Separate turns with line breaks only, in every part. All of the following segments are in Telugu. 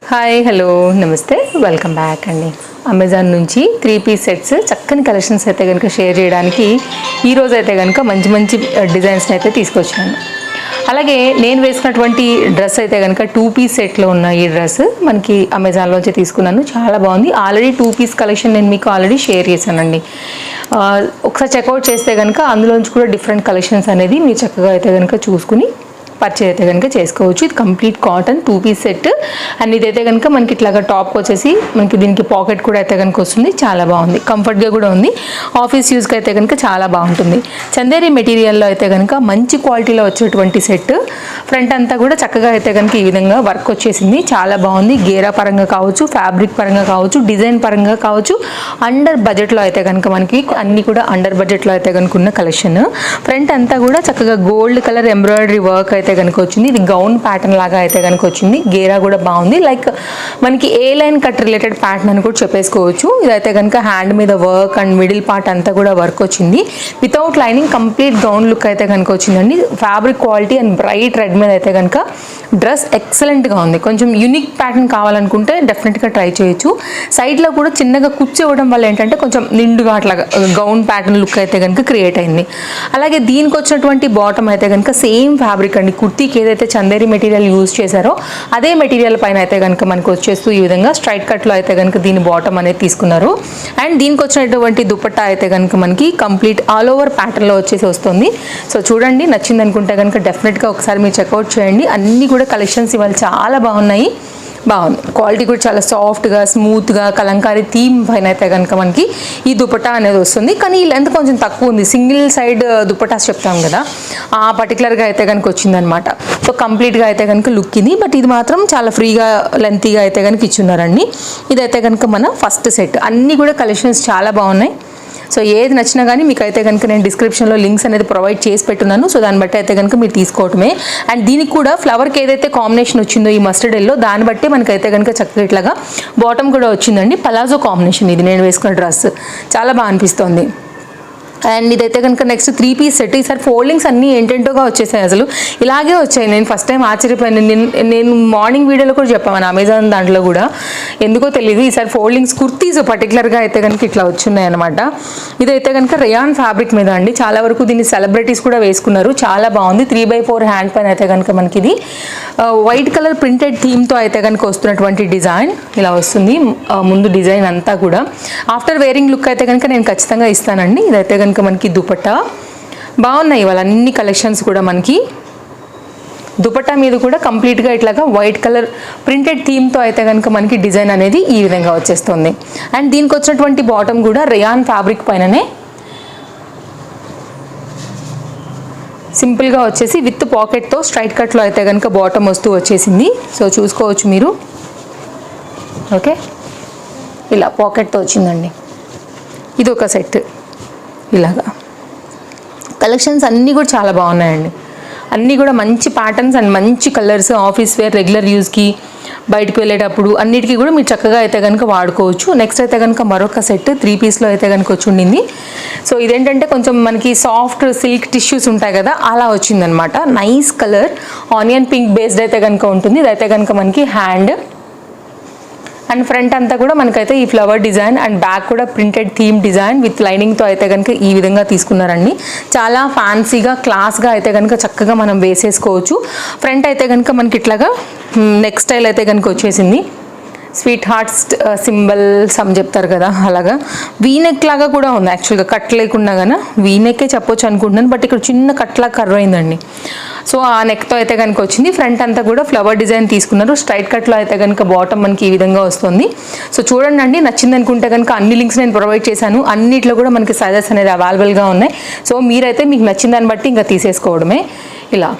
హాయ్ హలో నమస్తే వెల్కమ్ బ్యాక్ అండి. అమెజాన్ నుంచి 3 పీస్ సెట్స్ చక్కని కలెక్షన్స్ అయితే కనుక షేర్ చేయడానికి ఈరోజు అయితే కనుక మంచి మంచి డిజైన్స్ని అయితే తీసుకొచ్చాను. అలాగే నేను వేసుకున్నటువంటి డ్రెస్ అయితే కనుక 2 పీస్ సెట్లో ఉన్న ఈ డ్రెస్ మనకి అమెజాన్లోంచి తీసుకున్నాను. చాలా బాగుంది. ఆల్రెడీ 2 పీస్ కలెక్షన్ నేను మీకు ఆల్రెడీ షేర్ చేశానండి. ఒకసారి చెక్అవుట్ చేస్తే కనుక అందులోంచి కూడా డిఫరెంట్ కలెక్షన్స్ అనేది మీరు చక్కగా అయితే కనుక చూసుకుని పర్చేజ్ అయితే కనుక చేసుకోవచ్చు. ఇది complete cotton 2 piece set and ఇదైతే కనుక మనకి ఇట్లాగా టాప్ వచ్చేసి మనకి దీనికి పాకెట్ కూడా అయితే కనుక వస్తుంది. చాలా బాగుంది, కంఫర్ట్గా కూడా ఉంది. ఆఫీస్ యూస్కి అయితే కనుక చాలా బాగుంటుంది. చందేరి మెటీరియల్లో అయితే కనుక మంచి క్వాలిటీలో వచ్చేటువంటి సెట్. ఫ్రంట్ అంతా కూడా చక్కగా అయితే కనుక ఈ విధంగా వర్క్ వచ్చేసింది. చాలా బాగుంది. గేరా పరంగా కావచ్చు, ఫ్యాబ్రిక్ పరంగా కావచ్చు, డిజైన్ పరంగా కావచ్చు, అండర్ బడ్జెట్లో అయితే కనుక మనకి అన్ని కూడా అండర్ బడ్జెట్లో అయితే కనుక ఉన్న కలెక్షన్. ఫ్రంట్ అంతా కూడా చక్కగా గోల్డ్ కలర్ ఎంబ్రాయిడరీ వర్క్ అయితే కనుక వచ్చింది. ఇది గౌన్ ప్యాటర్న్ లాగా అయితే కనుక వచ్చింది. గేరా కూడా బాగుంది. లైక్ మనకి ఏ లైన్ కట్ రిలేటెడ్ ప్యాటర్న్ అని కూడా చెప్పేసుకోవచ్చు. ఇదైతే కనుక హ్యాండ్ మీద వర్క్ అండ్ మిడిల్ పార్ట్ అంతా కూడా వర్క్ వచ్చింది. Without lining complete gown look అయితే కనుక వచ్చిందండి. Fabric quality and bright red మీద అయితే కనుక డ్రెస్ ఎక్సలెంట్గా ఉంది. కొంచెం యూనిక్ ప్యాటర్న్ కావాలనుకుంటే డెఫినెట్గా ట్రై చేయొచ్చు. సైడ్లో కూడా చిన్నగా కుచ్చి ఇవ్వడం వల్ల ఏంటంటే కొంచెం నిండుగా అట్లా గౌన్ ప్యాటర్న్ లుక్ అయితే కనుక క్రియేట్ అయింది. అలాగే దీనికి వచ్చినటువంటి బాటమ్ అయితే కనుక సేమ్ ఫ్యాబ్రిక్ అండి. కుర్తీకి ఏదైతే చందేరి మెటీరియల్ యూజ్ చేశారో అదే మెటీరియల్ పైన అయితే కనుక మనకు వచ్చేస్తూ ఈ విధంగా స్ట్రైట్ కట్లో అయితే కనుక దీని బాటమ్ అనేది తీసుకున్నారు. అండ్ దీనికి వచ్చినటువంటి దుపట్టా అయితే కనుక మనకి కంప్లీట్ ఆల్ ఓవర్ ప్యాటర్న్లో వచ్చేసి వస్తుంది. సో చూడండి, నచ్చింది అనుకుంటే కనుక డెఫినెట్గా ఒకసారి మీరు చెక్అవుట్ చేయండి. అన్నీ కూడా కలెక్షన్స్ ఇవాళ చాలా బాగున్నాయి. బాగుంది. క్వాలిటీ కూడా చాలా సాఫ్ట్గా స్మూత్గా కలంకారీ థీమ్ పైన అయితే కనుక మనకి ఈ దుపట్టా అనేది వస్తుంది. కానీ ఈ లెంత్ కొంచెం తక్కువ ఉంది. సింగిల్ సైడ్ దుపట్టాస్ చెప్తాం కదా, ఆ పర్టికులర్గా అయితే కనుక వచ్చిందనమాట. సో కంప్లీట్గా అయితే కనుక లుక్ ఇది. బట్ ఇది మాత్రం చాలా ఫ్రీగా లెంతీగా అయితే కనుక ఇచ్చున్నారండి. ఇదైతే కనుక మన ఫస్ట్ సెట్. అన్నీ కూడా కలెక్షన్స్ చాలా బాగున్నాయి. సో ఏది నచ్చినా కానీ మీకు అయితే కనుక నేను డిస్క్రిప్షన్లో లింక్స్ అనేది ప్రొవైడ్ చేసి పెట్టున్నాను. సో దాన్ని బట్టి అయితే కనుక మీరు తీసుకోవటమే. అండ్ దీనికి కూడా ఫ్లవర్కి ఏదైతే కాంబినేషన్ వచ్చిందో ఈ మస్టర్డ్ ఎల్లో, దాన్ని బట్టి మనకైతే కనుక చక్కగా ఇట్లాగా బాటమ్ కూడా వచ్చిందండి. పలాజో కాంబినేషన్ ఇది నేను వేసుకున్న డ్రెస్ చాలా బాగా అనిపిస్తుంది. అండ్ ఇదైతే కనుక నెక్స్ట్ 3 పీస్ సెట్. ఈసారి ఫోల్డింగ్స్ అన్నీ ఏంటంటోగా వచ్చేసాయి. అసలు ఇలాగే వచ్చాయి. నేను ఫస్ట్ టైం ఆశ్చర్యపోయాను. నేను మార్నింగ్ వీడియోలో కూడా చెప్పాను అమెజాన్ దాంట్లో కూడా, ఎందుకో తెలియదు ఈసారి ఫోల్డింగ్స్ కుర్తీస్ పర్టికులర్గా అయితే కనుక ఇట్లా వచ్చున్నాయి అనమాట. ఇదైతే కనుక రేయాన్ ఫ్యాబ్రిక్ మీద అండి. చాలా వరకు దీన్ని సెలబ్రిటీస్ కూడా వేసుకున్నారు. చాలా బాగుంది. 3x4 హ్యాండ్ పైన అయితే కనుక మనకి ఇది వైట్ కలర్ ప్రింటెడ్ థీమ్తో అయితే కనుక వస్తున్నటువంటి డిజైన్ ఇలా వస్తుంది. ముందు డిజైన్ అంతా కూడా ఆఫ్టర్ వేరింగ్ లుక్ అయితే కనుక నేను ఖచ్చితంగా ఇస్తానండి. ఇదైతే కనుక మనకి దుపట్టా బాగున్నాయి. ఇవాళ అన్ని కలెక్షన్స్ కూడా మనకి దుపట్టా మీద కూడా కంప్లీట్గా ఇట్లాగా వైట్ కలర్ ప్రింటెడ్ థీమ్తో అయితే కనుక మనకి డిజైన్ అనేది ఈ విధంగా వచ్చేస్తుంది. అండ్ దీనికి వచ్చినటువంటి బాటమ్ కూడా రేయాన్ ఫ్యాబ్రిక్ పైననే సింపుల్గా వచ్చేసి విత్ పాకెట్తో స్ట్రైట్ కట్లో అయితే కనుక బాటమ్ వస్తూ వచ్చేసింది. సో చూసుకోవచ్చు మీరు. ఓకే, ఇలా పాకెట్తో వచ్చిందండి. ఇది ఒక సెట్. ఇలాగా కలెక్షన్స్ అన్నీ కూడా చాలా బాగున్నాయండి. అన్నీ కూడా మంచి ప్యాటర్న్స్ అండ్ మంచి కలర్స్. ఆఫీస్ వేర్, రెగ్యులర్ యూస్కి, బయటకు వెళ్ళేటప్పుడు అన్నిటికీ కూడా మీరు చక్కగా అయితే కనుక వాడుకోవచ్చు. నెక్స్ట్ అయితే కనుక మరొక సెట్ 3 పీస్లో అయితే కనుక వచ్చి ఉండింది. సో ఇదేంటంటే కొంచెం మనకి సాఫ్ట్ సిల్క్ టిష్యూస్ ఉంటాయి కదా, అలా వచ్చిందనమాట. Nice colour onion pink based అయితే కనుక ఉంటుంది. ఇదైతే కనుక మనకి హ్యాండ్ అండ్ ఫ్రంట్ అంతా కూడా మనకైతే ఈ ఫ్లవర్ డిజైన్ అండ్ బ్యాక్ కూడా ప్రింటెడ్ థీమ్ డిజైన్ విత్ లైనింగ్తో అయితే కనుక ఈ విధంగా తీసుకున్నారండి. చాలా ఫ్యాన్సీగా క్లాస్గా అయితే కనుక చక్కగా మనం వేసేసుకోవచ్చు. ఫ్రంట్ అయితే కనుక మనకి ఇట్లాగా నెక్ స్టైల్ అయితే కనుక వచ్చేసింది. స్వీట్ హార్ట్స్ సింబల్ సమ్ చెప్తారు కదా, అలాగా వీనెక్ లాగా కూడా ఉంది. యాక్చువల్గా కట్ లేకుండా కానీ వీనెక్కే చెప్పొచ్చు అనుకుంటున్నాను. బట్ ఇక్కడ చిన్న కట్లా కర్వ్ అయిందండి. సో ఆ నెక్తో అయితే కనుక వచ్చింది. ఫ్రంట్ అంతా కూడా ఫ్లవర్ డిజైన్ తీసుకున్నారు. స్ట్రైట్ కట్లో అయితే కనుక బాటమ్ మనకి ఈ విధంగా వస్తుంది. సో చూడండి అండి, నచ్చింది అనుకుంటే కనుక అన్ని లింక్స్ నేను ప్రొవైడ్ చేశాను. అన్నిట్లో కూడా మనకి సైజెస్ అనేది అవైలబుల్గా ఉన్నాయి. సో మీరైతే మీకు నచ్చిన దాన్ని బట్టి ఇంకా తీసేసుకోవడమే. ఇలా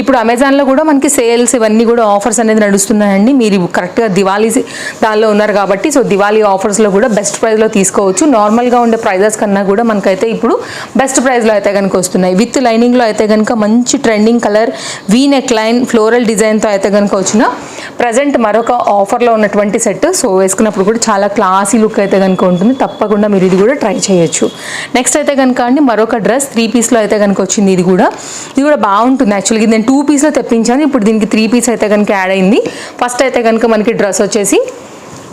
ఇప్పుడు అమెజాన్లో కూడా మనకి సేల్స్ ఇవన్నీ కూడా ఆఫర్స్ అనేది నడుస్తున్నాయండి. మీరు కరెక్ట్గా దివాళీ దానిలో ఉన్నారు కాబట్టి సో దివాళీ ఆఫర్స్లో కూడా బెస్ట్ ప్రైస్లో తీసుకోవచ్చు. నార్మల్గా ఉండే ప్రైజెస్ కన్నా కూడా మనకైతే ఇప్పుడు బెస్ట్ ప్రైస్లో అయితే కనుక వస్తున్నాయి. విత్ లైనింగ్లో అయితే కనుక మంచి trending colour V neck line floral డిజైన్తో అయితే కనుక వచ్చిన ప్రజెంట్ మరొక ఆఫర్లో ఉన్నటువంటి సెట్. సో వేసుకున్నప్పుడు కూడా చాలా క్లాసీ లుక్ అయితే కనుక ఉంటుంది. తప్పకుండా మీరు ఇది కూడా ట్రై చేయొచ్చు. నెక్స్ట్ అయితే కనుక అండి మరొక డ్రెస్ 3 పీస్లో అయితే కనుక వచ్చింది. ఇది కూడా బాగుంటుంది. యాక్చువల్గా నేను 2 పీస్లో తెప్పించాను. ఇప్పుడు దీనికి 3 పీస్ అయితే కనుక యాడ్ అయింది. ఫస్ట్ అయితే కనుక మనకి డ్రెస్ వచ్చేసి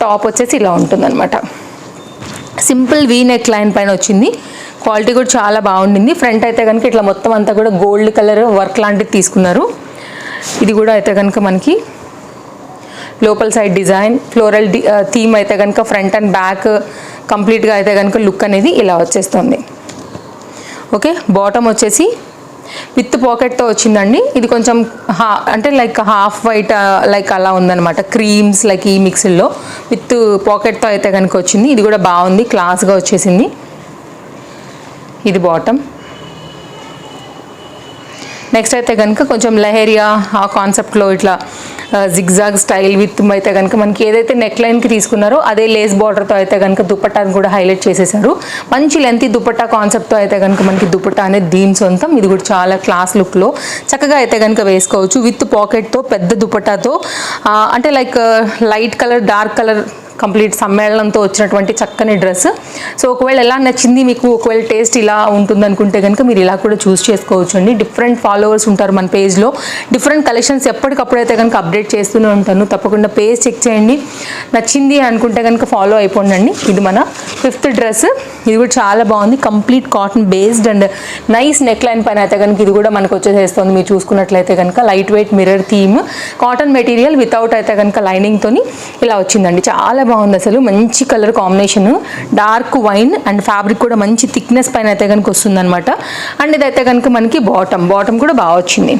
టాప్ వచ్చేసి ఇలా ఉంటుందన్నమాట. సింపుల్ వీ నెక్ లైన్ పైన వచ్చింది. క్వాలిటీ కూడా చాలా బాగుండింది. ఫ్రంట్ అయితే కనుక ఇట్లా మొత్తం అంతా కూడా గోల్డ్ కలర్ వర్క్ లాంటిది తీసుకున్నారు. ఇది కూడా అయితే కనుక మనకి లోపల సైడ్ డిజైన్ ఫ్లోరల్ థీమ్ అయితే కనుక ఫ్రంట్ అండ్ బ్యాక్ కంప్లీట్గా అయితే కనుక లుక్ అనేది ఇలా వచ్చేస్తుంది. ఓకే, బాటమ్ వచ్చేసి విత్ పాకెట్తో వచ్చిందండి. ఇది కొంచెం అంటే లైక్ హాఫ్ వైట్ లైక్ అలా ఉందన్నమాట. క్రీమ్స్ లైక్ ఈ మిక్స్లో విత్ పాకెట్తో అయితే కనుక వచ్చింది. ఇది కూడా బాగుంది, క్లాస్గా వచ్చేసింది. ఇది బాటమ్. నెక్స్ట్ అయితే కనుక కొంచెం లహేరియా ఆ కాన్సెప్ట్లో ఇట్లా జిగ్జాగ్ స్టైల్ విత్ అయితే కనుక మనకి ఏదైతే నెక్ లైన్కి తీసుకున్నారో అదే లేస్ బార్డర్తో అయితే కనుక దుపట్టాను కూడా హైలైట్ చేసేసారు. మంచి లెంతీ దుపట్టా కాన్సెప్ట్తో అయితే కనుక మనకి దుపట్టా అనేది దీని సొంతం. ఇది కూడా చాలా క్లాస్ లుక్లో చక్కగా అయితే కనుక వేసుకోవచ్చు. విత్ పాకెట్తో పెద్ద దుపట్టాతో అంటే like light colour dark colour complete సమ్మేళనంతో వచ్చినటువంటి చక్కని డ్రెస్. సో ఒకవేళ ఎలా నచ్చింది మీకు, ఒకవేళ టేస్ట్ ఇలా ఉంటుంది అనుకుంటే కనుక మీరు ఇలా కూడా చూస్ చేసుకోవచ్చు అండి. డిఫరెంట్ ఫాలోవర్స్ ఉంటారు మన పేజ్లో. డిఫరెంట్ కలెక్షన్స్ ఎప్పటికప్పుడు అయితే కనుక అప్డేట్ చేస్తూనే ఉంటాను. తప్పకుండా పేజ్ చెక్ చేయండి. నచ్చింది అనుకుంటే కనుక ఫాలో అయిపోండి. ఇది మన 5th డ్రెస్. ఇది కూడా చాలా బాగుంది. Complete cotton based and nice neck line పైన అయితే కనుక ఇది కూడా మనకు వచ్చేసేస్తుంది. మీరు చూసుకున్నట్లయితే కనుక light weight mirror theme cotton material without అయితే కనుక లైనింగ్తోని ఇలా వచ్చిందండి. చాలా బాగుంది అసలు. మంచి colour combination, dark wine and fabric కూడా మంచి థిక్నెస్ పైన అయితే కనుక వస్తుంది అనమాట. అండ్ ఇదైతే కనుక మనకి బాటమ్ కూడా బాగా వచ్చింది.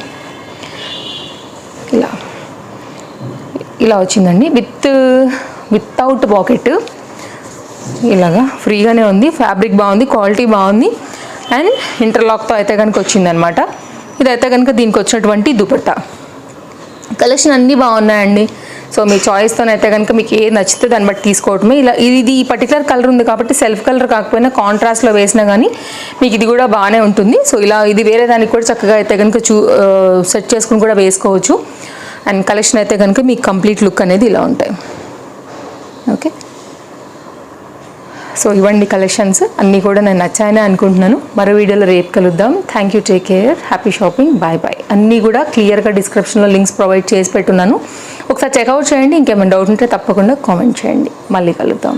ఇలా వచ్చిందండి వితౌట్ పాకెట్. ఇలాగా ఫ్రీగానే ఉంది. ఫ్యాబ్రిక్ బాగుంది, క్వాలిటీ బాగుంది అండ్ ఇంటర్లాక్తో అయితే కనుక వచ్చిందనమాట. ఇదైతే కనుక దీనికి వచ్చినటువంటి దుపట్టా. కలెక్షన్ అన్నీ బాగున్నాయండి. సో మీ చాయిస్తోనైతే కనుక మీకు ఏది నచ్చితే దాన్ని బట్టి తీసుకోవటమే. ఇది ఈ పర్టికులర్ కలర్ ఉంది కాబట్టి సెల్ఫ్ కలర్ కాకపోయినా కాంట్రాస్ట్లో వేసినా కానీ మీకు ఇది కూడా బాగానే ఉంటుంది. సో ఇది వేరే దానికి కూడా చక్కగా అయితే కనుక సెట్ చేసుకుని కూడా వేసుకోవచ్చు. అండ్ కలెక్షన్ అయితే కనుక మీకు కంప్లీట్ లుక్ అనేది ఇలా ఉంటాయి. ఓకే, సో ఇవ్వండి కలెక్షన్స్ అన్నీ కూడా నేను నచ్చాయని అనుకుంటున్నాను. మరో వీడియోలో రేపు కలుద్దాం. Thank you, take care, happy shopping, bye. అన్నీ కూడా క్లియర్గా డిస్క్రిప్షన్లో లింక్స్ ప్రొవైడ్ చేసి పెట్టున్నాను. ఒకసారి చెక్అవుట్ చేయండి. ఇంకేమైనా డౌట్ ఉంటే తప్పకుండా కామెంట్ చేయండి. మళ్ళీ కలుద్దాం.